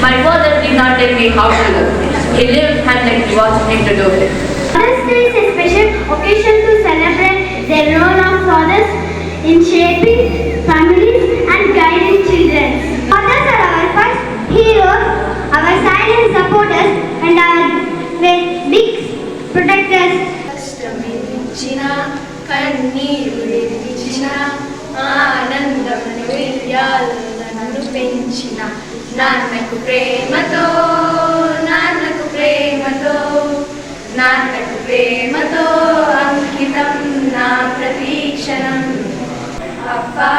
My father did not tell me how to live. He lived and let me watch him to do it. Father's Day is a special occasion to celebrate the role of fathers in shaping families and guiding children. Fathers are our first heroes, our silent supporters, and our big protectors. కష్టమిచ్చిన కన్నీరు విడిచిన ఆనందమును విద్యాలను పెంచిన నాన్నకు ప్రేమతో నాన్నకు ప్రేమతో నాన్నకు ప్రేమతో అంకితం నా ప్రతీక్షణం. అబ్బా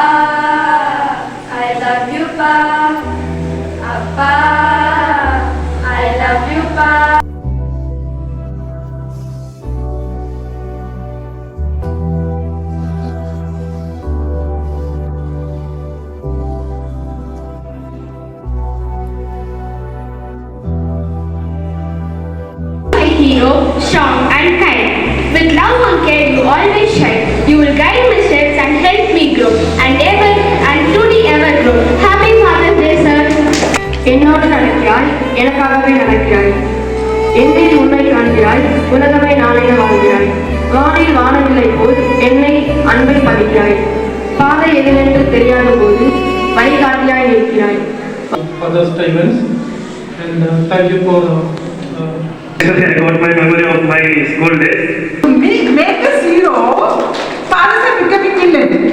I love you పా, అబ్బా I love you పా. Hero, strong and kind. With love and care you always shine. You will guide my steps and help me grow and ever and truly ever grow. Happy Father's Day, sir. என்னோடு நடக்கிறாய், எனக்காகவே நடக்கிறாய். என்னில் உன்னை காண்கிறாய், உலகமே நானே வாழ்கிறாய். வானில் வானவில்லை போல் என்னை அன்பில் பதிக்கிறாய். பாதை எதுவென்று தெரியாத போது வழிகாட்டியாய் நிற்கிறாய். Father's Day events, and thank you for I got my memory of my school days. To make us hero, fathers are becoming villains.